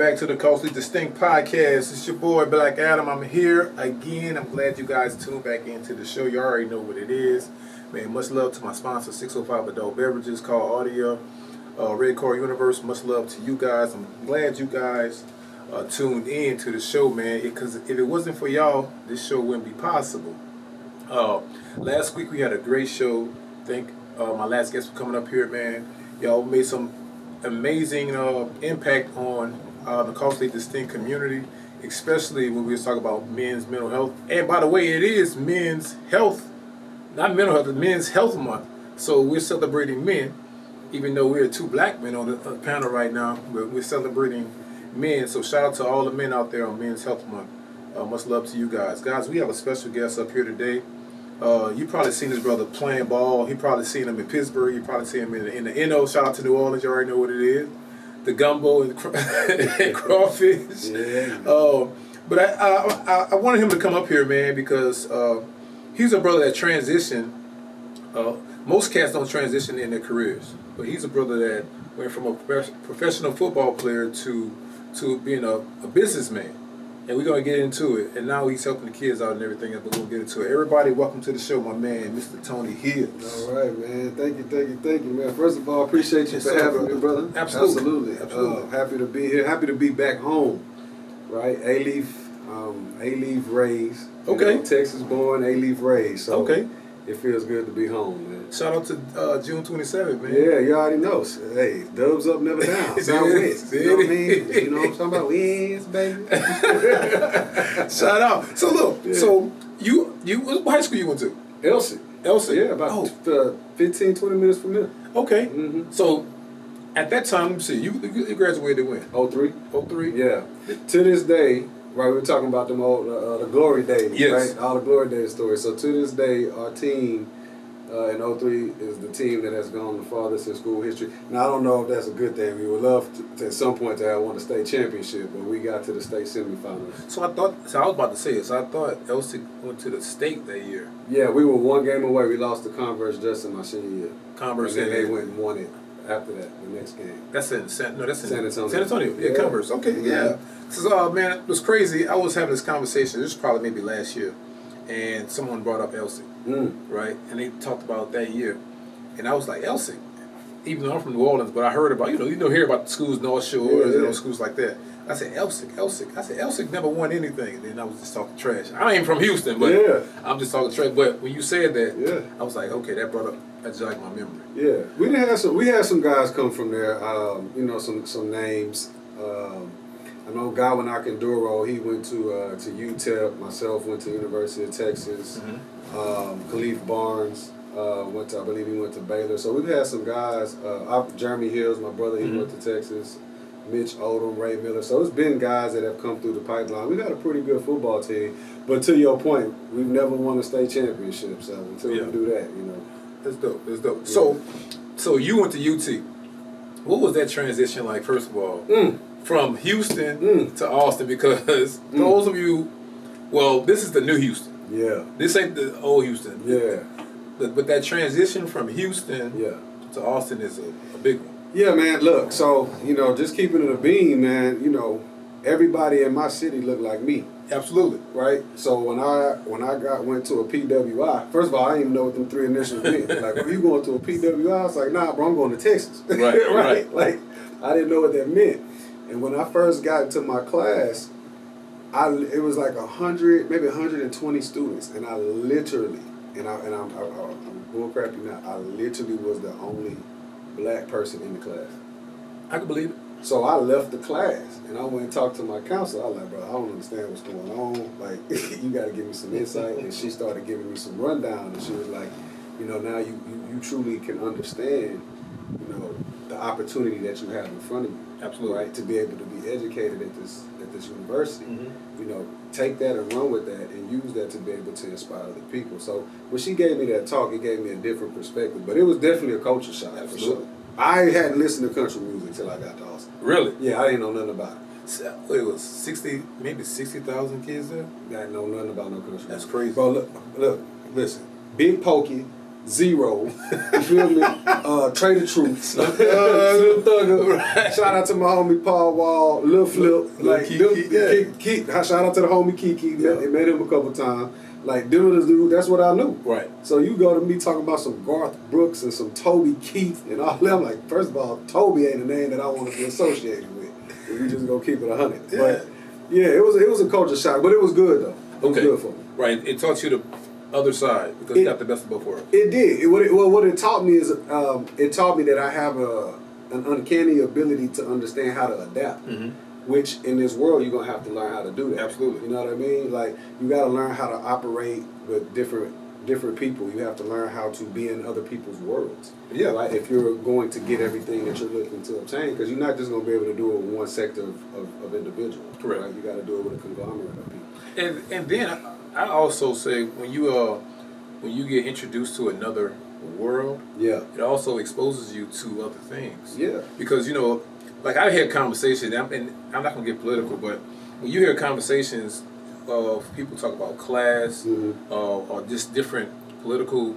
back to the Culturally Distinct Podcast. It's your boy, Black Adam. I'm here again. I'm glad you guys tuned back into the show. You already know what it is. Man, much love to my sponsor, 605 Adult Beverages, called Audio, Red Car Universe. Much love to you guys. I'm glad you guys tuned in to the show, man, because if it wasn't for y'all, this show wouldn't be possible. Last week we had a great show. I think my last guest was coming up here, man. Y'all made some amazing impact on the culturally distinct community, especially when we was talking about men's mental health. And by the way, it is men's health, not mental health, it's men's health month. So we're celebrating men, even though we're two black men on the panel right now, but we're celebrating men. So shout out to all the men out there on Men's Health Month. Much love to you guys. Guys, we have a special guest up here today. You probably seen this brother playing ball. You probably seen him in Pittsburgh. You probably seen him in the NO. Shout out to New Orleans. You already know what it is. The gumbo and crawfish. Yeah. But I wanted him to come up here, man, because he's a brother that transitioned. Most cats don't transition in their careers, but he's a brother that went from a professional football player to being a businessman. And we're going to get into it. And now he's helping the kids out and everything, but we'll get into it. Everybody, welcome to the show, my man, Mr. Tony Shields. All right, man. Thank you, man. First of all, appreciate you for having me, brother. Absolutely. Happy to be here. Happy to be back home, right? A-Leaf raised. Okay. You know, Texas born, A-Leaf raised. So okay. It feels good to be home, man. Shout out to June 27th, man. Yeah, you already know. Hey, dubs up, never down. Southwest. You know what I mean? You know what I'm talking about? Wins, baby. Shout out. So look, so you what high school you went to? Elsie. Yeah, about 15, 20 minutes from here. Okay. Mm-hmm. So at that time, let me see, you graduated when? 03. 03? Yeah. To this day, right, we were talking about them old the glory days, yes. right? All the glory days stories. So to this day, our team in 03 is the team that has gone the farthest in school history. Now, I don't know if that's a good thing. We would love to at some point to have won the state championship, but we got to the state semifinals. So I was about to say it. So I thought Elsie went to the state that year. Yeah, we were one game away. We lost to Converse just in my senior year. Converse, and then they went and won it after that, the next game. That's in San Antonio. San Antonio. Yeah, Converse. Okay, yeah. So, man, it was crazy. I was having this conversation. This was probably maybe last year, and someone brought up Elsie, right? And they talked about that year, and I was like, Elsie, even though I'm from New Orleans, but I heard about hear about the schools North Shore, schools like that. I said Elsie. I said Elsie never won anything, and then I was just talking trash. I ain't from Houston, but I'm just talking trash. But when you said that, I was like, okay, that jogged my memory. Yeah, we had some guys come from there. Some names. I know Godwin Akinduro, he went to UTEP. Myself went to University of Texas. Khalif Barnes I believe he went to Baylor. So we've had some guys. Jeremy Hills, my brother, he went to Texas. Mitch Odom, Ray Miller. So it's been guys that have come through the pipeline. We've got a pretty good football team. But to your point, we've never won a state championship. So until we do that, That's dope. Yeah. So you went to UT. What was that transition like, first of all? From Houston to Austin, because those of you, this is the new Houston. Yeah. This ain't the old Houston. Yeah. But that transition from Houston to Austin is a big one. Yeah, man, look, so, just keeping it a beam, man, everybody in my city looked like me. Absolutely. Right? So when I went to a PWI, first of all, I didn't even know what them three initials meant. Like, are you going to a PWI? I was like, nah, bro, I'm going to Texas. Right. Like, I didn't know what that meant. And when I first got into my class, it was like 100, maybe 120 students, and I literally, I'm bullcrappy now, I literally was the only black person in the class. I can believe it. So I left the class, and I went and talked to my counselor. I was like, bro, I don't understand what's going on. Like, you got to give me some insight. And she started giving me some rundown, and she was like, now you truly can understand, the opportunity that you have in front of you. Absolutely. Right, to be able to be educated at this university. Take that and run with that and use that to be able to inspire other people. So when she gave me that talk, it gave me a different perspective. But it was definitely a culture shock. Absolutely. For sure. I hadn't listened to country music until I got to Austin. Really? Yeah, I didn't know nothing about it. So, it was 60,000 kids there? I didn't know nothing about no country music. That's crazy. Bro, look, listen. Big Pokey, Zero. You feel me? Trader Truth. Slim Thugger. Right. Shout out to my homie Paul Wall, Lil Flip. Like Kiki, shout out to the homie Kiki. Yeah. They met him a couple times. Like them was dude, that's what I knew. Right. So you go to me talking about some Garth Brooks and some Toby Keith and all that. I'm like, first of all, Toby ain't a name that I want to be associated with. If we just gonna keep it 100. Yeah. But yeah, it was a culture shock, but it was good though. It was good for me. Right. It taught you the other side because it got the best of both worlds. It did. What it taught me is it taught me that I have an uncanny ability to understand how to adapt. Mm-hmm. Which in this world you're gonna have to learn how to do that. Absolutely. You know what I mean? Like you gotta learn how to operate with different people. You have to learn how to be in other people's worlds. Yeah. Right. If you're going to get everything that you're looking to obtain, because you're not just gonna be able to do it with one sector of individuals. Correct. Right? You got to do it with a conglomerate of people. And then I also say when you get introduced to another world, yeah, it also exposes you to other things. Yeah. Because like I had conversations, and I'm not gonna get political, but when you hear conversations of people talk about class or just different political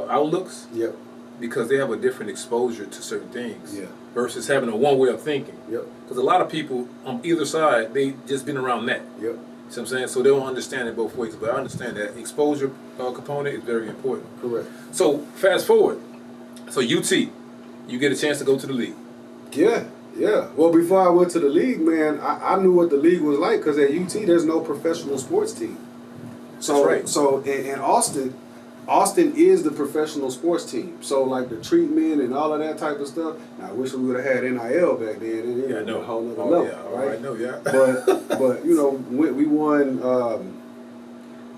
outlooks, yep, because they have a different exposure to certain things, yeah, versus having a one way of thinking. Yep. Because a lot of people on either side, they just been around that. Yep. See what I'm saying? So they don't understand it both ways, but I understand that exposure component is very important. Correct. So fast forward, so UT, you get a chance to go to the league. Yeah, yeah. Well, before I went to the league, man, I knew what the league was like because at UT there's no professional sports team. So, that's right. So in Austin is the professional sports team. So like the treatment and all of that type of stuff. Now I wish we would have had NIL back then. Yeah, I know. A whole nother level, yeah, right? I know, yeah. but we won.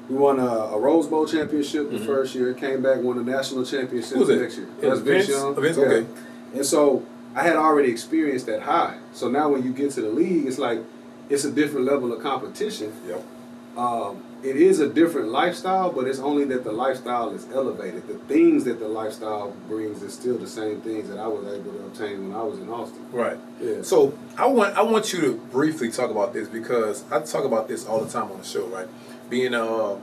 We won a Rose Bowl championship the first year. Came back, won a national championship the next year. It was Vince Young. Okay. And so I had already experienced that high. So now when you get to the league, it's like it's a different level of competition. Yep. It is a different lifestyle, but it's only that the lifestyle is elevated. The things that the lifestyle brings is still the same things that I was able to obtain when I was in Austin. Right. Yeah. So I want you to briefly talk about this because I talk about this all the time on the show, right? Being a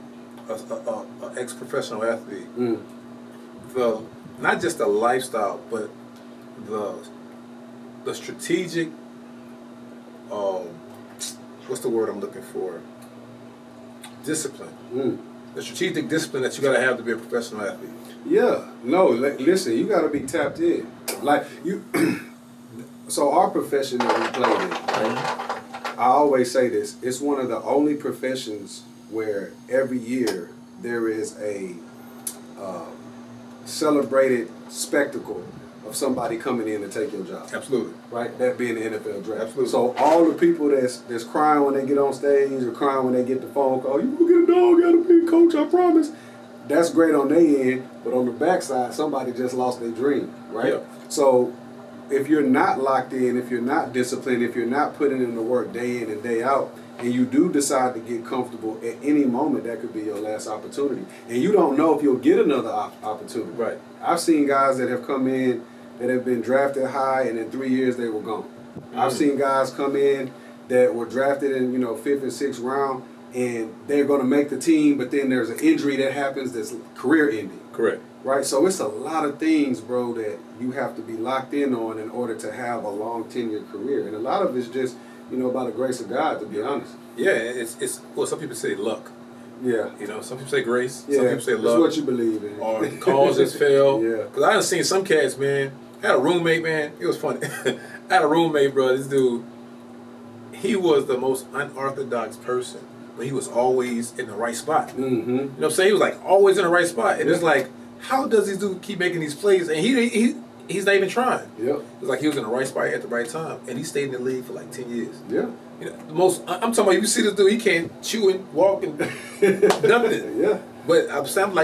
ex-professional athlete, not just the lifestyle, but the strategic. What's the word I'm looking for? Discipline. The strategic discipline that you got to have to be a professional athlete. Yeah. No. Listen, you got to be tapped in. Like you. So our profession that we play in, right? I always say this. It's one of the only professions where every year there is a celebrated spectacle of somebody coming in to take your job. Absolutely. Right? That being the NFL draft. Absolutely. So all the people that's crying when they get on stage or crying when they get the phone call, you will get a dog out of me, coach, I promise. That's great on their end, but on the backside, somebody just lost their dream, right? Yep. So if you're not locked in, if you're not disciplined, if you're not putting in the work day in and day out, and you do decide to get comfortable at any moment, that could be your last opportunity. And you don't know if you'll get another opportunity. Right. I've seen guys that have come in that have been drafted high, and in 3 years they were gone. I've seen guys come in that were drafted in 5th and 6th round, and they're going to make the team, but then there's an injury that happens that's career ending. Correct. Right? So it's a lot of things, bro, that you have to be locked in on in order to have a long tenured career. And a lot of it's just, by the grace of God, to be honest. Yeah, it's well, some people say luck. Yeah. Some people say grace. Yeah, some people say luck. It's what you believe in. Or cause just fell. Yeah. Because I done seen some cats, man. I had a roommate, man. It was funny. I had a roommate, bro. This dude, he was the most unorthodox person, but he was always in the right spot. Mm-hmm. You know what I'm saying? He was like always in the right spot. And it's like, how does this dude keep making these plays? And he's not even trying. Yep. It's like he was in the right spot at the right time. And he stayed in the league for like 10 years. Yeah. The most, I'm talking about, you see this dude, he can't chew and walk and nothing. Yeah. But I'm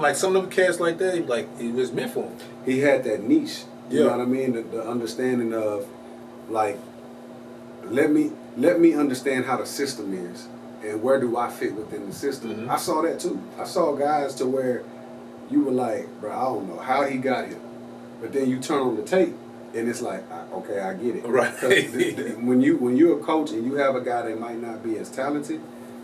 like some of them cats like that, like it was meant for him. He had that niche. You Yeah. know what I mean? The understanding of, like, let me understand how the system is and where do I fit within the system. Mm-hmm. I saw that too. I saw guys to where you were like, bro, I don't know how he got here. But then you turn on the tape and it's like, okay, I get it. Right. When you're a coach and you have a guy that might not be as talented,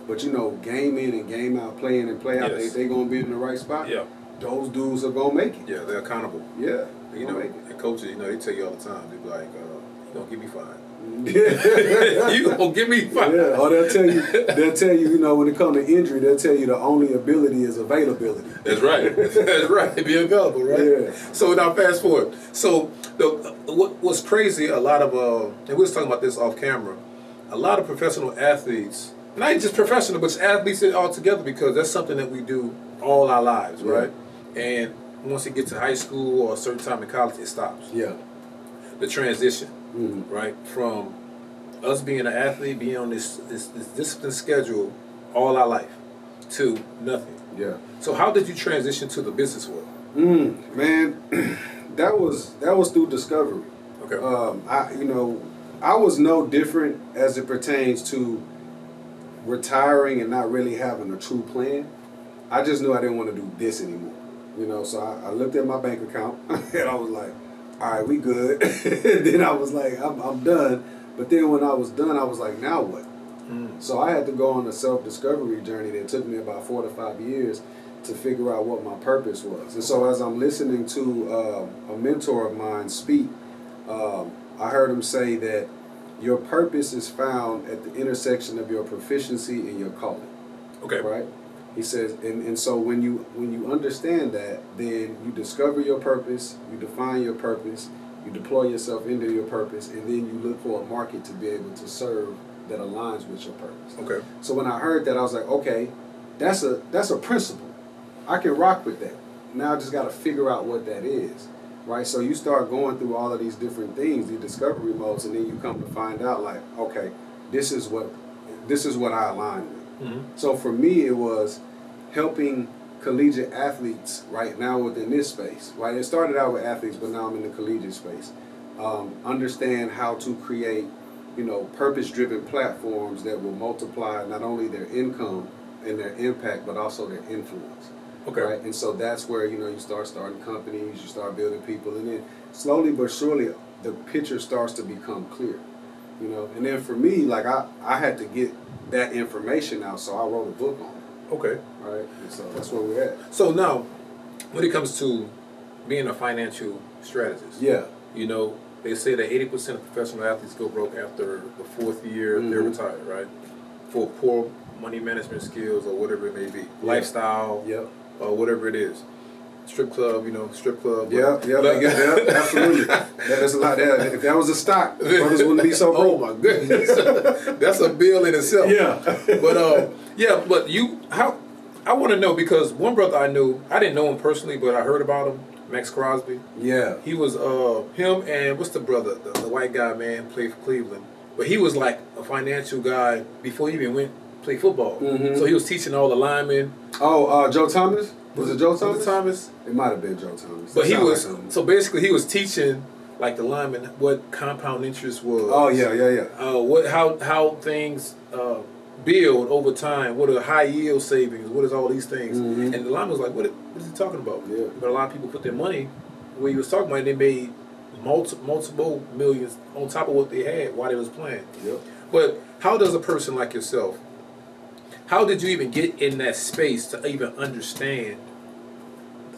but game in and game out, play in and play out, Yes. they going to be in the right spot. Yeah. those dudes are gonna make it. Yeah, they're accountable. Yeah, You know, and coaches, you know, they tell you all the time. They be like, "You gonna get me fired? Yeah. You gonna get me fired?" Yeah, or they'll tell you, you know, when it comes to injury, they'll tell you the only ability is availability. That's right. That's right. Be available, right? Yeah. So now fast forward. So what's crazy? A lot of and we was talking about this off camera. A lot of professional athletes, not just professional, but athletes all together, because that's something that we do all our lives, right? And once you get to high school or a certain time in college, it stops. Yeah. The transition, right, from us being an athlete, being on this disciplined schedule all our life, to nothing. Yeah. So how did you transition to the business world? Man, that was through discovery. Okay. I was no different as it pertains to retiring and not really having a true plan. I just knew I didn't want to do this anymore. You know, so I looked at my bank account and I was like, all right, we good. Then I was like, I'm done. But then when I was done, I was like, now what? So I had to go on a self-discovery journey that took me about 4 to 5 years to figure out what my purpose was. And so as I'm listening to a mentor of mine speak, I heard him say that your purpose is found at the intersection of your proficiency and your calling. Okay. Right? He says, and so when you understand that, then you discover your purpose, you define your purpose, you deploy yourself into your purpose, and then you look for a market to be able to serve that aligns with your purpose. Okay. So when I heard that, I was like, okay, that's a principle. I can rock with that. Now I just got to figure out what that is, right? So you start going through all of these different things, these discovery modes, and then you come to find out, like, okay, this is what I align with. So for me, it was helping collegiate athletes right now within this space, right? It started out with athletes, but now I'm in the collegiate space. Understand how to create, purpose-driven platforms that will multiply not only their income and their impact, but also their influence. Okay. Right? And so that's where, you start starting companies, you start building people, and then slowly but surely the picture starts to become clear. And then for me, like I had to get that information out, so I wrote a book on it. Okay. Right? And so that's where we're at. So now, when it comes to being a financial strategist, they say that 80% of professional athletes go broke after the 4th year they're retired, right? For poor money management skills or whatever it may be, lifestyle, or whatever it is. Strip club. Yeah, absolutely. There's a lot there. If that was a stock, brothers wouldn't be so broke. Oh my goodness, that's a bill in itself. Yeah. But I want to know, because one brother I knew, I didn't know him personally, but I heard about him, Max Crosby. Yeah. He was him and what's the brother, the white guy, man, played for Cleveland, but he was like a financial guy before he even went play football. So he was teaching all the linemen. Oh, Joe Thomas. Was it Joe Thomas? Thomas? It might have been Joe Thomas. But he was, so basically he was teaching like the linemen what compound interest was. Oh, yeah. How things build over time, what are high yield savings, what is all these things. And the lineman was like, what is he talking about? Yeah. But a lot of people put their money where he was talking about, and they made multiple millions on top of what they had while they was playing. Yep. But how does a person like yourself, how did you even get in that space to even understand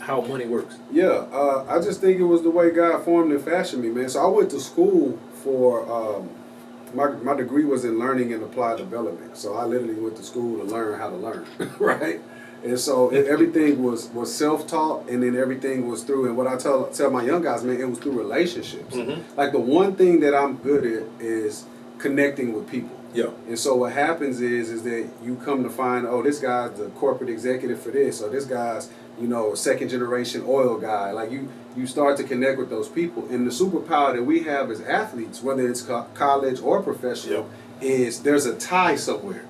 how money works? Yeah, I just think it was the way God formed and fashioned me, man. So I went to school for, my degree was in learning and applied development. So I literally went to school to learn how to learn, right? And so everything was self-taught, and then everything was through, and what I tell my young guys, man, it was through relationships. Like the one thing that I'm good at is connecting with people. Yeah. And so what happens is that you come to find, oh, this guy's the corporate executive for this, or this guy's, a second generation oil guy. Like you start to connect with those people. And the superpower that we have as athletes, whether it's college or professional, is there's a tie somewhere.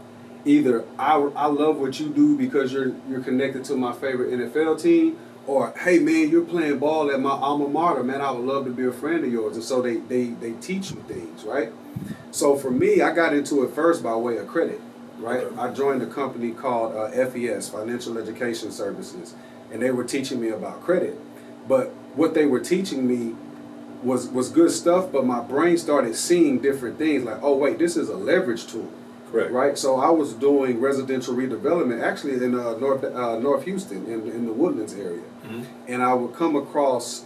Either I love what you do because you're connected to my favorite NFL team, or hey man, you're playing ball at my alma mater, man, I would love to be a friend of yours. And so they teach you things, right? So for me, I got into it first by way of credit, right? I joined a company called FES, Financial Education Services, and they were teaching me about credit. But what they were teaching me was good stuff, but my brain started seeing different things, like, oh wait, this is a leverage tool. Correct. Right? So I was doing residential redevelopment actually in North Houston, in the Woodlands area. Mm-hmm. And I would come across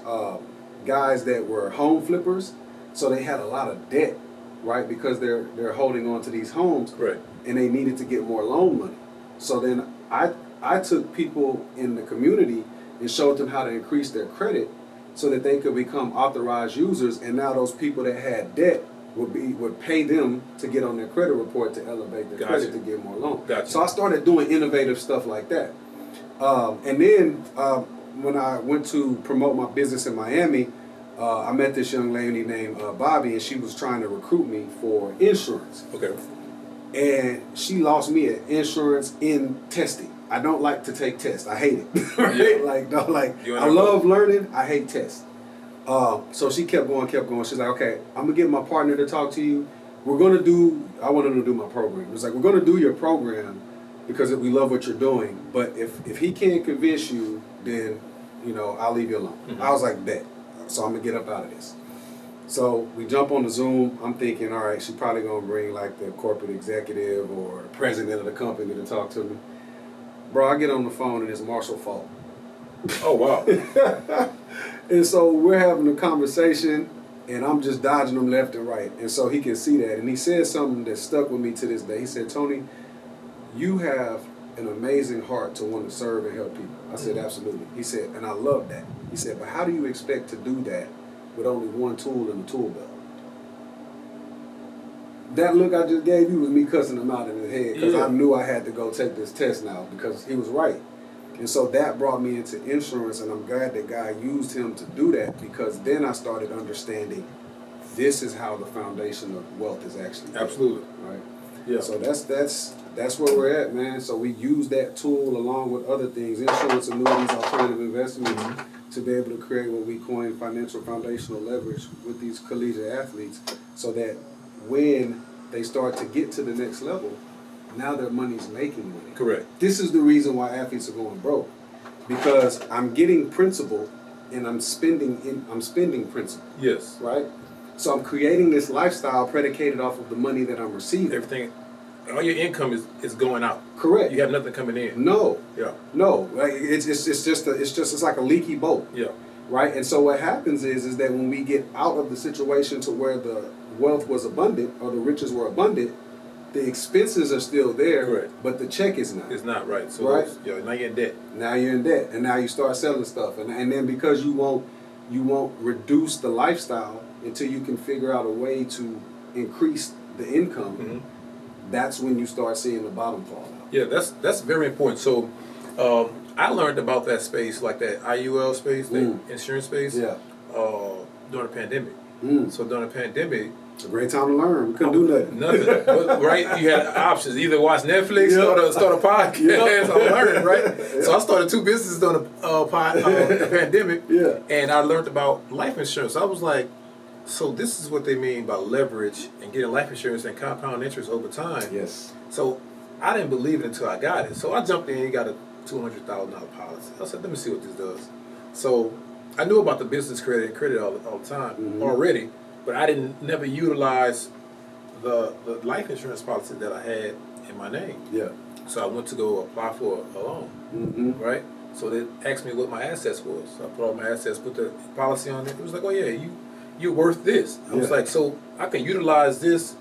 guys that were home flippers, so they had a lot of debt, right? Because they're holding on to these homes, Correct. and they needed to get more loan money. So then I took people in the community and showed them how to increase their credit so that they could become authorized users, and now those people that had debt would pay them to get on their credit report to elevate their credit to get more loans. Gotcha. So I started doing innovative stuff like that. And then when I went to promote my business in Miami, I met this young lady named Bobby, and she was trying to recruit me for insurance. Okay. And she lost me at insurance in testing. I don't like to take tests. I hate it. Right? Yeah. I love learning. I hate tests. So she kept going. She's like, okay, I'm gonna get my partner to talk to you. I want him to do my program. It's like, we're gonna do your program because we love what you're doing. But if he can't convince you, then I'll leave you alone. Mm-hmm. I was like, bet. So I'm gonna get up out of this. So we jump on the Zoom. I'm thinking, all right, she's probably gonna bring like the corporate executive or the president of the company to talk to me. Bro, I get on the phone and it's Marshall Falk. Oh, wow. And so we're having a conversation, and I'm just dodging him left and right. And so he can see that. And he said something that stuck with me to this day. He said, Tony, you have an amazing heart to want to serve and help people. I said, absolutely. He said, and I love that. He said, but how do you expect to do that with only one tool in the tool belt? That look I just gave you was me cussing him out in the head because I knew I had to go take this test now because he was right. And so that brought me into insurance, and I'm glad that God used him to do that, because then I started understanding this is how the foundation of wealth is actually built. Absolutely. Right? Yeah. So that's where we're at, man. So we use that tool along with other things, insurance, annuities, alternative investments, to be able to create what we coin financial foundational leverage with these collegiate athletes, so that when they start to get to the next level, now their money's making money. Correct. This is the reason why athletes are going broke, because I'm getting principal and I'm spending principal. Yes. Right? So I'm creating this lifestyle predicated off of the money that I'm receiving. Everything, all your income is going out. Correct. You have nothing coming in. No. Yeah. No. Like it's like a leaky boat. Yeah. Right? And so what happens is that when we get out of the situation to where the wealth was abundant or the riches were abundant, the expenses are still there, correct, but the check is not. It's not, right. So right? Now you're in debt. Now you're in debt, and now you start selling stuff, and then because you won't reduce the lifestyle until you can figure out a way to increase the income. That's when you start seeing the bottom fall out. Yeah, that's very important. So I learned about that space, like that IUL space, the insurance space, during the pandemic. So during the pandemic, it's a great time to learn. We couldn't do nothing. But, right? You had options: either watch Netflix, start a podcast, or learn. Right? So I started 2 businesses during the pandemic, and I learned about life insurance. I was like, so this is what they mean by leverage and getting life insurance and compound interest over time. Yes. So I didn't believe it until I got it. So I jumped in and got a $200,000 policy. I said, let me see what this does. So I knew about the business credit all the time already, but I never utilize the life insurance policy that I had in my name. Yeah. So I went to go apply for a loan, right? So they asked me what my assets was. So I put all my assets, put the policy on it. It was like, oh yeah, you're worth this. I was like, so I can utilize this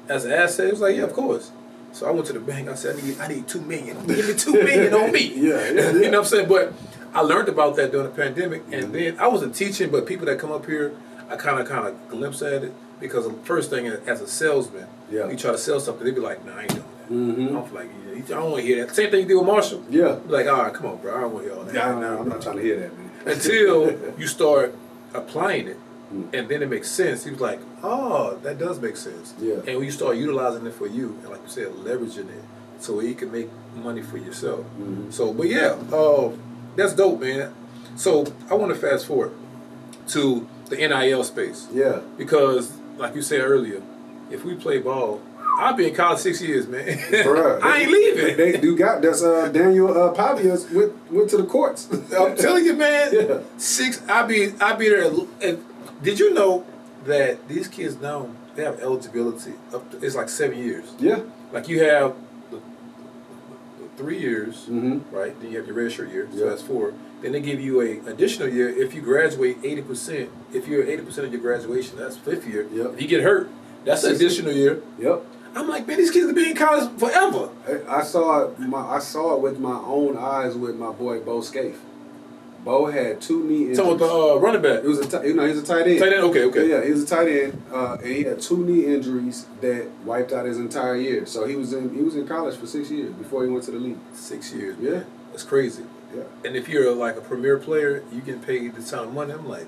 as an asset? It was like, yeah, of course. So I went to the bank. I said, I need $2 million. Give me $2 million on me. You know what I'm saying? But I learned about that during the pandemic, and then I wasn't teaching, but people that come up here, I kind of glimpse at it, because the first thing as a salesman, you try to sell something, they be like, nah, I ain't doing that. I'm like, I don't want to hear that. Same thing you do with Marshall. Yeah. Be like, all right, come on, bro, I don't want to hear all that. Yeah, I'm not trying to hear that, man. Until you start applying it, and then it makes sense. He was like, oh, that does make sense. Yeah. And when you start utilizing it for you, and like you said, leveraging it, so you can make money for yourself. So, but yeah, that's dope, man. So I want to fast forward to the NIL space. Yeah. Because, like you said earlier, if we play ball, I'll be in college 6 years, man. Bruh, I ain't leaving. They do got that's Daniel Pavias went to the courts. I'm telling you, man. 6. I'll be there. And did you know that these kids now, they have eligibility up to, it's like 7 years. Yeah. Like you have the 3 years, Mm-hmm. right? Then you have your red shirt year, so Yeah. that's 4. Then they give you a additional year if you graduate 80%. If you're 80% of your graduation, that's 5th year. Yep. If you get hurt, that's an additional year. Yep. I'm like, man, these kids will be in college forever. I saw it. I saw it with my own eyes with my boy Bo Scaife. Bo had 2 knee injuries. So with the running back, It was he's a tight end. tight end. Okay. Yeah, he was a tight end, and he had 2 knee injuries that wiped out his entire year. So he was in college for 6 years before he went to the league. 6 years. Yeah. Man. That's crazy. Yeah. And if you're like a premier player, you get paid this kind of money. I'm like,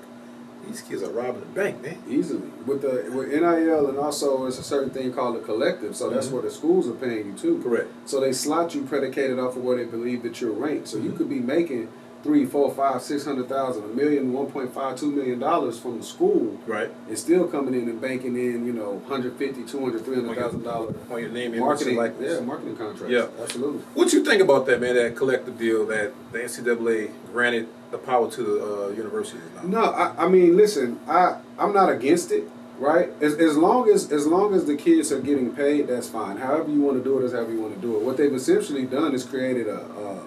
these kids are robbing the bank, man. Easily with NIL, and also it's a certain thing called a collective. So that's where the schools are paying you too. Correct. So they slot you predicated off of where they believe that you're ranked. So you Mm-hmm. could be making $300,000, $400,000, $500,000, $1 million, $1.5, $2 million from the school. Right. It's still coming in and banking in, $150,000, $200,000, $300,000 On your name, marketing. like Marketing contracts. Yeah. Absolutely. What you think about that, man? That collective deal that the NCAA granted the power to the universities now. No, I mean, listen, I'm not against it, right? As long as the kids are getting paid, that's fine. However you want to do it is however you want to do it. What they've essentially done is created a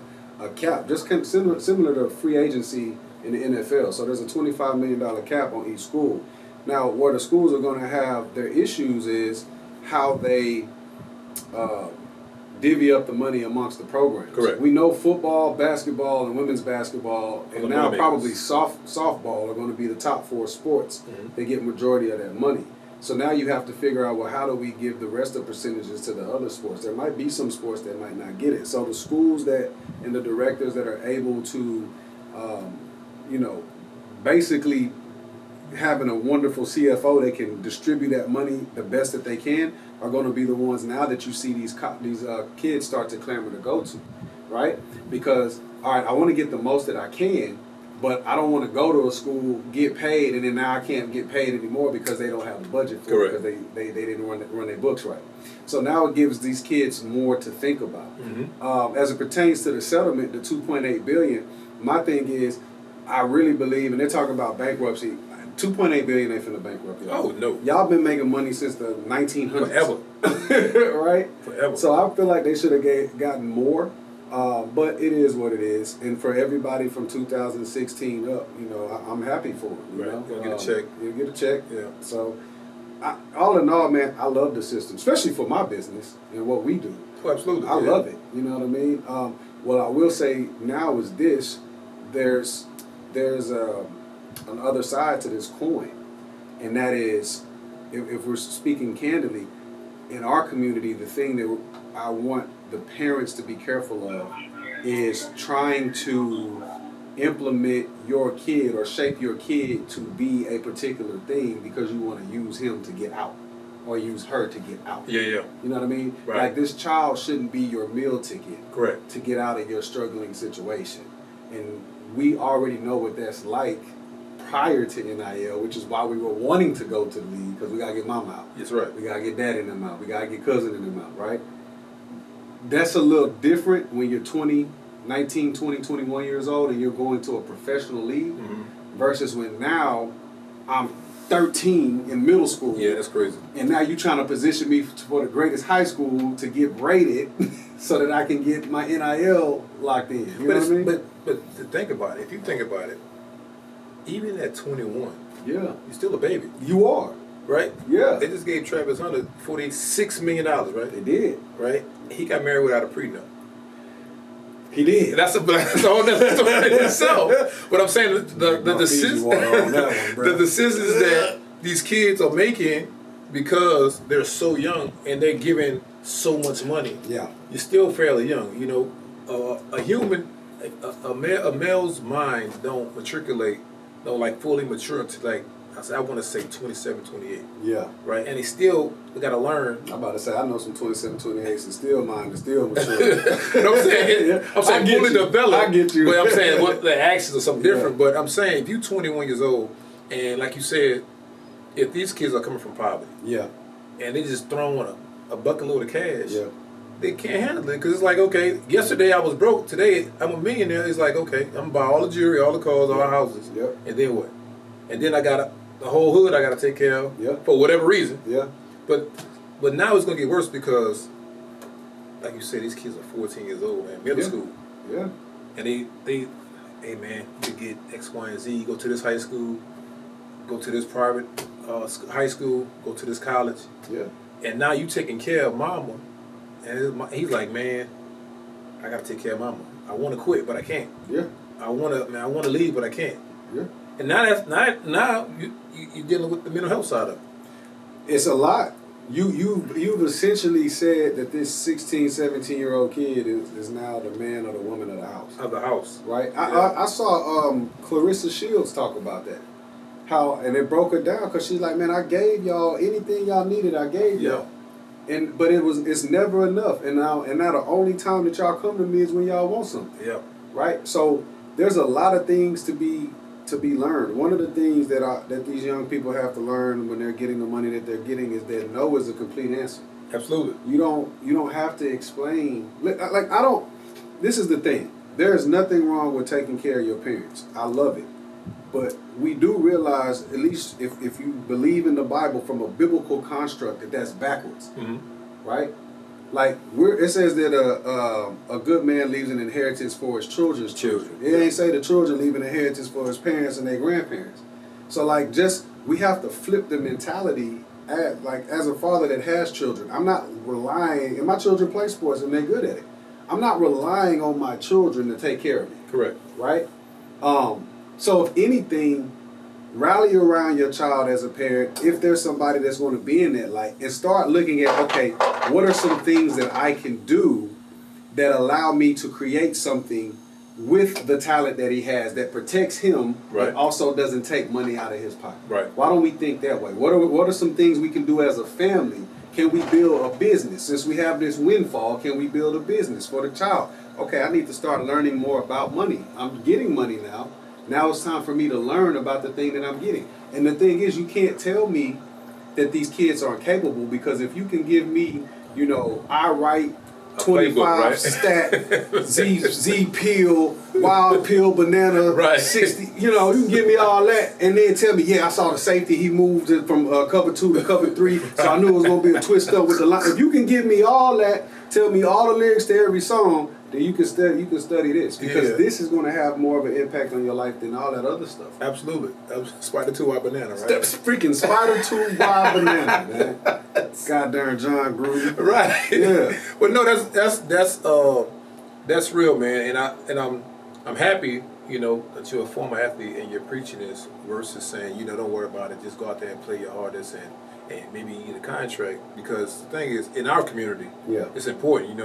cap, just similar to free agency in the NFL. So there's a $25 million cap on each school. Now, where the schools are going to have their issues is how they divvy up the money amongst the programs. Correct. We know football, basketball, and women's basketball, and now probably softball are going to be the top 4 sports. Mm-hmm. They get majority of that money. So now you have to figure out, well, how do we give the rest of percentages to the other sports? There might be some sports that might not get it. So the schools and the directors that are able to, basically having a wonderful CFO that can distribute that money the best that they can are going to be the ones now that you see these kids start to clamor to go to, right? Because, all right, I want to get the most that I can, but I don't want to go to a school, get paid, and then now I can't get paid anymore because they don't have the budget for it because they didn't run their books right. So now it gives these kids more to think about. Mm-hmm. As it pertains to the settlement, the $2.8 billion, my thing is, I really believe, and they're talking about bankruptcy. $2.8 billion ain't finna bankrupt y'all. Oh no! Y'all been making money since the 1900s. Forever. Right? Forever. So I feel like they should have gotten more, but it is what it is. And for everybody from 2016 up, I'm happy for them. You know? You'll get a check. You'll get a check. Yeah. So, all in all, man, I love the system, especially for my business and what we do. Oh, absolutely. I love it. You know what I mean? What I will say now is this: there's an other side to this coin, and that is, if we're speaking candidly, in our community, the thing that I want the parents to be careful of is trying to implement your kid or shape your kid to be a particular thing because you want to use him to get out or use her to get out. Yeah. You know what I mean? Right. Like, this child shouldn't be your meal ticket. Correct. To get out of your struggling situation. And we already know what that's like prior to NIL, which is why we were wanting to go to the league, because we got to get mama out. That's right. We got to get dad in them out. We got to get cousin in them out, right? That's a little different when you're 19, 20, 21 years old and you're going to a professional league versus when now I'm 13 in middle school. Yeah, that's crazy. And now you're trying to position me for the greatest high school to get rated so that I can get my NIL locked in. You know what I mean? But to think about it, if you think about it, even at 21, yeah, you're still a baby, you are. right? Yeah. They just gave Travis Hunter $46 million, right? They did. Right? He got married without a prenup. He did. That's a whole nother story in itself. But I'm saying the decisions that these kids are making because they're so young and they're given so much money. Yeah. You're still fairly young. You know, a human, a male's mind don't matriculate, don't like fully mature until like, I want to say 27, 28. Yeah. Right? And they still got to learn. I'm about to say, I know some 27, 28s and still mine is still mature. You know what I'm saying? Yeah. I'm saying fully developed. I get you. But I'm saying what the actions are something Yeah. different. But I'm saying if you're 21 years old and like you said, if these kids are coming from poverty Yeah. and they just throwing a bucket load of cash, Yeah. they can't handle it because it's like, okay, yesterday I was broke, today I'm a millionaire. It's like, okay, I'm gonna buy all the jewelry, all the cars, all the houses, Yep. and then what? And then I got the whole hood I got to take care of for whatever reason. Yeah. But now it's gonna get worse because, like you said, these kids are 14 years old, man, middle school. Yeah. And they, hey man, you get X, Y, and Z. Go to this high school, go to this private high school, go to this college. Yeah. And now you taking care of mama, and he's like, man, I gotta take care of mama. I want to quit, but I can't. Yeah. I want to leave, but I can't. Yeah. And now you're dealing with the mental health side of it. It's a lot. You've essentially said that this 16, 17-year-old kid is now the man or the woman of the house. Of the house. Right? Yeah. I saw Clarissa Shields talk about that. And it broke her down because she's like, man, I gave y'all anything y'all needed, I gave y'all. But it's never enough. And now the only time that y'all come to me is when y'all want something. Yeah. Right? So there's a lot of things to be learned. One of the things that these young people have to learn when they're getting the money that they're getting is that no is a complete answer. Absolutely. You don't have to explain. Like I don't. This is the thing. There is nothing wrong with taking care of your parents. I love it. But we do realize, at least if you believe in the Bible from a biblical construct, that's backwards. Mm-hmm. Right? Like it says that a good man leaves an inheritance for his children's children. It ain't say the children leave an inheritance for his parents and their grandparents. So we have to flip the mentality as a father that has children. I'm not relying, and my children play sports and they're good at it. I'm not relying on my children to take care of me. Correct. Right? So if anything, rally around your child as a parent, if there's somebody that's going to be in that light, and start looking at, okay, what are some things that I can do that allow me to create something with the talent that he has that protects him, but also doesn't take money out of his pocket. Right. Why don't we think that way? What are some things we can do as a family? Can we build a business? Since we have this windfall, can we build a business for the child? Okay, I need to start learning more about money. I'm getting money now. Now it's time for me to learn about the thing that I'm getting. And the thing is, you can't tell me that these kids aren't capable, because if you can give me, I write 25 stat, Z peel, wild peel, banana, 60, you can give me all that and then tell me, I saw the safety, he moved it from cover 2 to cover 3, so I knew it was going to be a twist up with the line. If you can give me all that, tell me all the lyrics to every song, then you can study this, because this is going to have more of an impact on your life than all that other stuff. Absolutely. Spider 2-wide banana, right? That's freaking Spider 2-wide banana, man. Goddamn John Gruden. Right. Yeah. Well, no, that's real, man, and I'm happy, that you're a former athlete and you're preaching this versus saying, don't worry about it, just go out there and play your hardest and maybe you get a contract, because the thing is, in our community, it's important.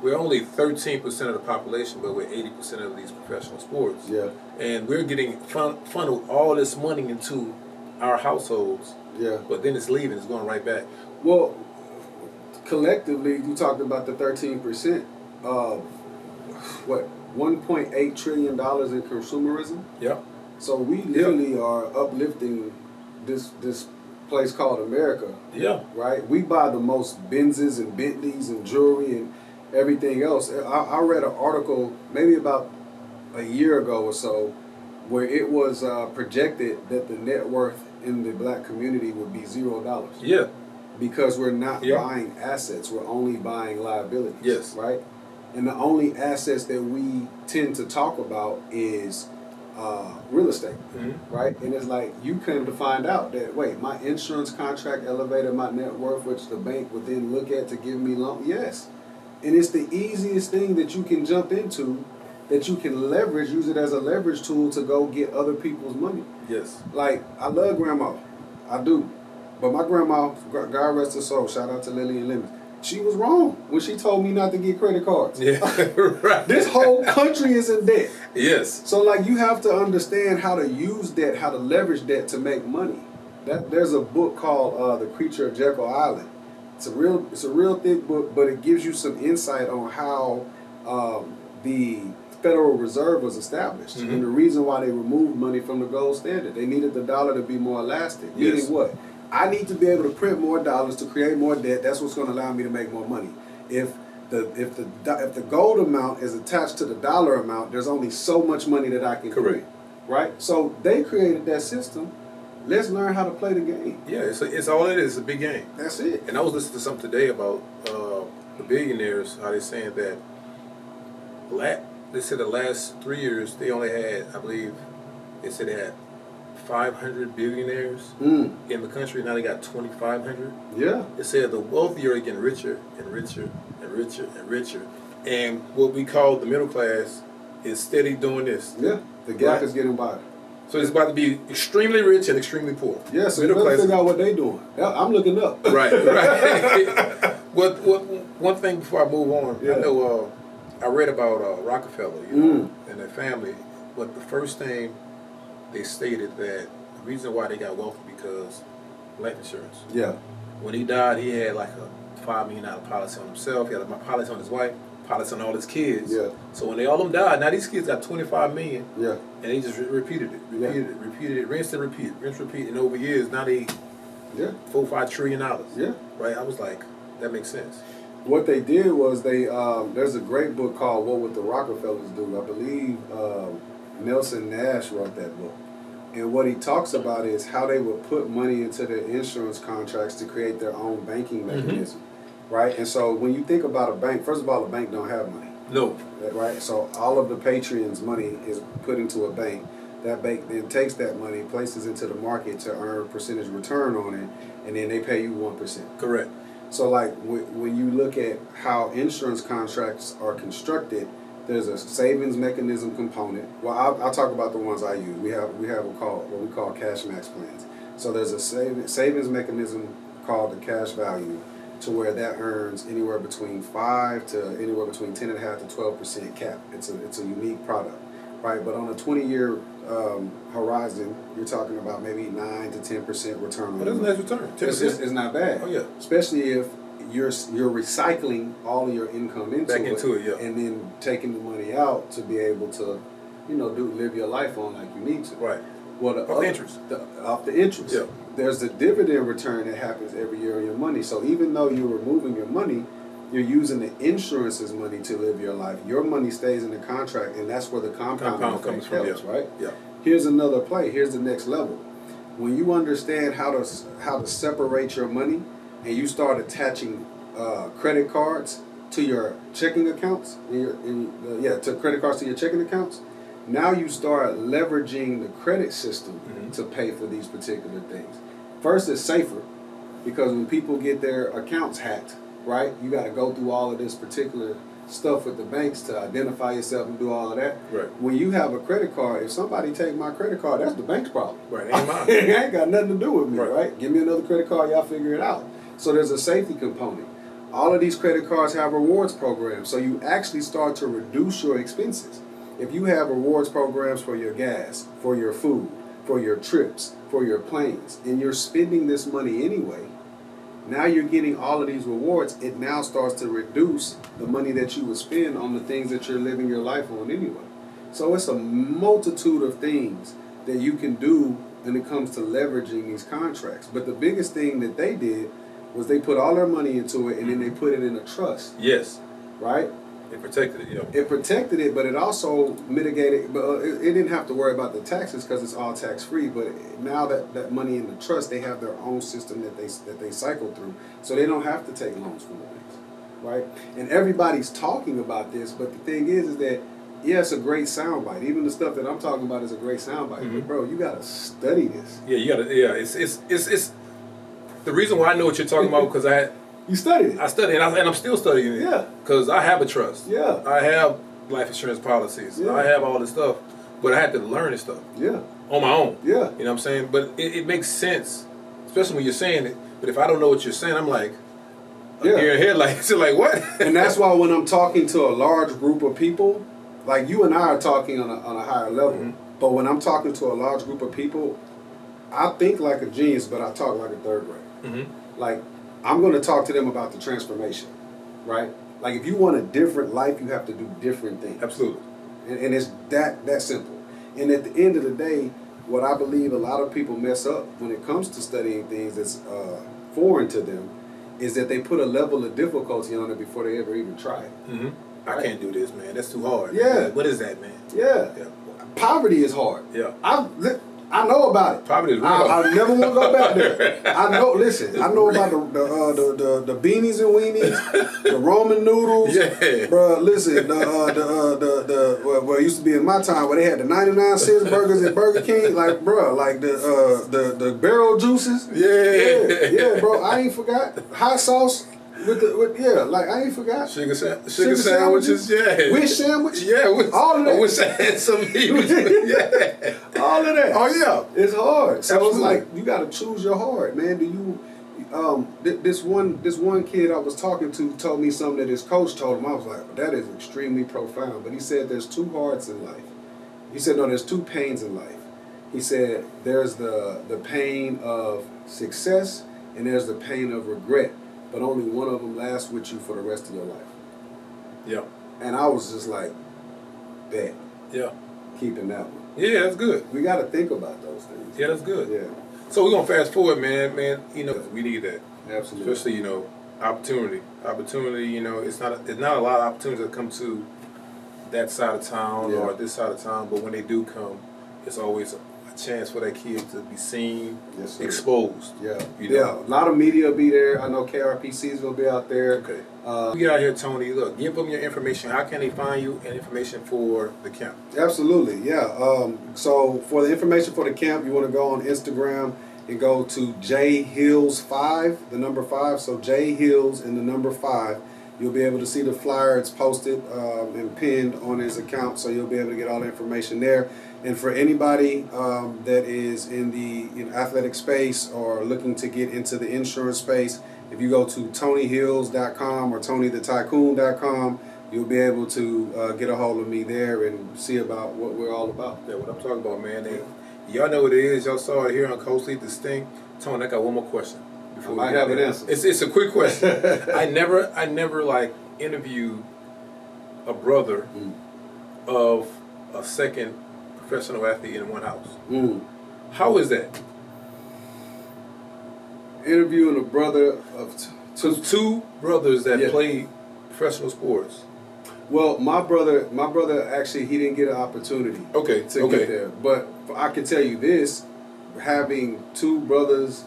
We're only 13% of the population, but we're 80% of these professional sports. Yeah. And we're getting funneled all this money into our households. Yeah. But then it's leaving, it's going right back. Well, collectively, you talked about the 13%. $1.8 trillion in consumerism? Yeah. So we literally are uplifting this place called America. Yeah. Right? We buy the most Benzes and Bentleys and jewelry and everything else. I read an article maybe about a year ago or so where it was projected that the net worth in the black community would be $0. Yeah. Because we're not buying assets, we're only buying liabilities. Yes. Right? And the only assets that we tend to talk about is real estate, right? And it's like, you come to find out that, wait, my insurance contract elevated my net worth, which the bank would then look at to give me loan. Yes. And it's the easiest thing that you can jump into, that you can leverage, use it as a leverage tool to go get other people's money. Yes. Like, I love grandma. I do. But my grandma, God rest her soul, shout out to Lillian Lemons, she was wrong when she told me not to get credit cards. Yeah, right. This whole country is in debt. Yes. So, like, you have to understand how to use debt, how to leverage debt to make money. There's a book called The Creature of Jekyll Island. It's a real thick book, but it gives you some insight on how the Federal Reserve was established and the reason why they removed money from the gold standard. They needed the dollar to be more elastic. Yes. Meaning what? I need to be able to print more dollars to create more debt. That's what's going to allow me to make more money. If the gold amount is attached to the dollar amount, there's only so much money that I can create. Right? So they created that system Let's learn how to play the game. Yeah, it's all it is. It's a big game. That's it. And I was listening to something today about the billionaires, how they're saying that they said the last 3 years they only had, I believe, they said they had 500 billionaires in the country. Now they got 2,500. Yeah. It said the wealthier are getting richer and richer and richer and richer. And what we call the middle class is steady doing this. Yeah. The gap is getting wider. So it's about to be extremely rich and extremely poor. Yeah, so you better figure out what they doing. I'm looking up. Right. One thing before I move on, I know I read about Rockefeller, and their family, but the first thing they stated that the reason why they got wealthy because life insurance. Yeah. When he died, he had like a $5 million policy on himself. He had a policy on his wife, policy on all his kids. Yeah. So when they all of them died, now these kids got $25 million. Yeah. And they just repeated it, rinse and repeat, and over years now they $4-5 trillion. Yeah. Right. I was like, that makes sense. What they did was there's a great book called What Would the Rockefellers Do? I believe Nelson Nash wrote that book. And what he talks about is how they would put money into their insurance contracts to create their own banking mechanism. Right? And so when you think about a bank, first of all, a bank don't have money. No. Right? So all of the patrons' money is put into a bank. That bank then takes that money, places into the market to earn percentage return on it, and then they pay you 1%. Correct. So like when you look at how insurance contracts are constructed, there's a savings mechanism component. Well, I'll talk about the ones I use. We have what we call cash max plans. So there's a savings mechanism called the cash value, to where that earns anywhere between 5 to anywhere between 10.5 to 12% cap. It's a unique product, right? But on a 20-year horizon, you're talking about maybe 9 to 10% return on. But that's a nice return. 10%. It's not bad. Oh yeah. Especially if you're recycling all of your income into it, and then taking the money out to be able to, live your life on like you need to. Right. Well, off the interest. Off the interest. Yeah. There's a dividend return that happens every year on your money. So even though you're removing your money, you're using the insurance's money to live your life. Your money stays in the contract, and that's where the compound comes from. Right? Yeah. Here's another play. Here's the next level. When you understand how to separate your money, and you start attaching credit cards to your checking accounts, to credit cards to your checking accounts. Now you start leveraging the credit system to pay for these particular things. First, it's safer because when people get their accounts hacked, right, you got to go through all of this particular stuff with the banks to identify yourself and do all of that. Right. When you have a credit card, if somebody take my credit card, that's the bank's problem. Right. Ain't mine. It ain't got nothing to do with me, right? Give me another credit card, y'all figure it out. So there's a safety component. All of these credit cards have rewards programs, so you actually start to reduce your expenses. If you have rewards programs for your gas, for your food, for your trips, for your planes, and you're spending this money anyway, now you're getting all of these rewards. It now starts to reduce the money that you would spend on the things that you're living your life on anyway. So it's a multitude of things that you can do when it comes to leveraging these contracts. But the biggest thing that they did was they put all their money into it, and then they put it in a trust. Yes. Right? It protected it, It protected it, but it also mitigated. But it didn't have to worry about the taxes because it's all tax free. But now that money in the trust, they have their own system that they cycle through, so they don't have to take loans from the banks, right? And everybody's talking about this, but the thing is that it's a great soundbite. Even the stuff that I'm talking about is a great soundbite. But bro, you gotta study this. Yeah, you gotta. Yeah, it's the reason why I know what you're talking about because You studied it. I studied, and I'm still studying it. Yeah. Because I have a trust. Yeah. I have life insurance policies. Yeah. I have all this stuff. But I had to learn this stuff. Yeah. On my own. Yeah. You know what I'm saying? But it makes sense, especially when you're saying it. But if I don't know what you're saying, I'm like, deer in headlights. Like, what? And that's why when I'm talking to a large group of people, like you and I are talking on a higher level, but when I'm talking to a large group of people, I think like a genius, but I talk like a third grader. Like, I'm going to talk to them about the transformation, right? Like, if you want a different life, you have to do different things. Absolutely. And it's that simple. And at the end of the day, what I believe a lot of people mess up when it comes to studying things that's foreign to them is that they put a level of difficulty on it before they ever even try it. Right? I can't do this, man. That's too hard. Yeah. Man. What is that, man? Yeah. Poverty is hard. Yeah. I know about it. Probably is real. I never want to go back there. I know. Listen, I know about the beanies and weenies, the Roman noodles. Yeah. Bro, listen, where it used to be in my time where they had the 99-cent burgers at Burger King, like bro, like the barrel juices. Yeah, bro. I ain't forgot hot sauce. Like I ain't forgot. Sugar sandwiches, yeah. Wish sandwich? Yeah, all of that. I wish I had some yeah. All of that. Oh yeah. It's hard. So Absolutely. it's like you gotta choose your heart, man. Do you this one kid I was talking to told me something that his coach told him. I was like, that is extremely profound. But he said there's two hearts in life. He said, no, there's two pains in life. He said there's the pain of success and there's the pain of regret. But only one of them lasts with you for the rest of your life. Yeah. And I was just like, bet. Yeah. Keeping that one. Yeah, that's good. We got to think about those things. Yeah, that's good. Yeah. So we're gonna fast forward, man. We need that. Absolutely. Especially, opportunity. Opportunity, it's not a lot of opportunities that come to that side of town or this side of town, but when they do come, it's always a chance for that kid to be seen, exposed. Yeah. Yeah. A lot of media will be there. I know KRPCs will be out there. Okay. We get out here, Tony. Look, give them your information. How can they find you and information for the camp? Absolutely, yeah. So for the information for the camp, you want to go on Instagram and go to jhills5, the number 5. So jhills and the number 5. You'll be able to see the flyer. It's posted and pinned on his account, so you'll be able to get all the information there. And for anybody that is in the athletic space or looking to get into the insurance space, if you go to TonyHills.com or TonyTheTycoon.com, you'll be able to get a hold of me there and see about what we're all about. Yeah, what I'm talking about, man. Y'all know what it is. Y'all saw it here on Coach Lead This Thing. Tony, I got one more question. I might have an answer. It's a quick question. I never like interviewed a brother of a second professional athlete in one house. How is that? Interviewing a brother of two brothers that play professional sports. Well, my brother actually he didn't get an opportunity. To get there. But I can tell you this: having two brothers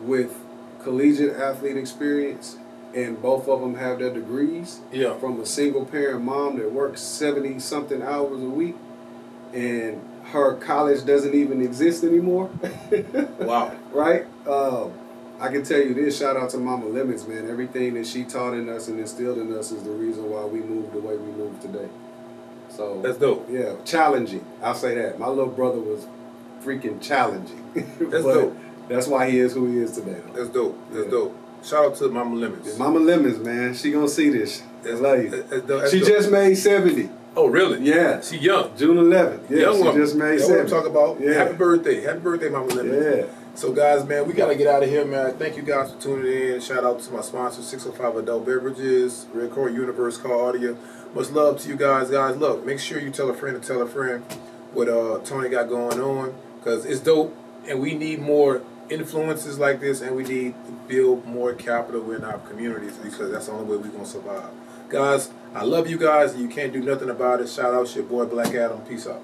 with collegiate athlete experience, and both of them have their degrees from a single parent mom that works 70-something hours a week, and her college doesn't even exist anymore. Wow. Right? I can tell you this, shout out to Mama Lemons, man. Everything that she taught in us and instilled in us is the reason why we moved the way we moved today. So that's dope. Yeah, challenging. I'll say that. My little brother was freaking challenging. That's dope. That's why he is who he is today. That's dope. That's dope. Shout out to Mama Lemons. Yeah, Mama Lemons, man. She gonna see this. That's love you. She just made 70. Oh, really? Yeah. She young. June 11th. Yeah, young she woman. just made 70. That's what I'm talking about. Yeah. Happy birthday. Happy birthday, Mama Lemons. Yeah. So, guys, man, we got to get out of here, man. Thank you guys for tuning in. Shout out to my sponsor, 605 Adult Beverages, Red Core Universe, Call Audio. Much love to you guys. Guys, look, make sure you tell a friend to tell a friend what Tony got going on, because it's dope, and we need more influences like this, and we need to build more capital in our communities, because that's the only way we're going to survive. Guys, I love you guys, and you can't do nothing about it. Shout out to your boy, Black Adam. Peace out.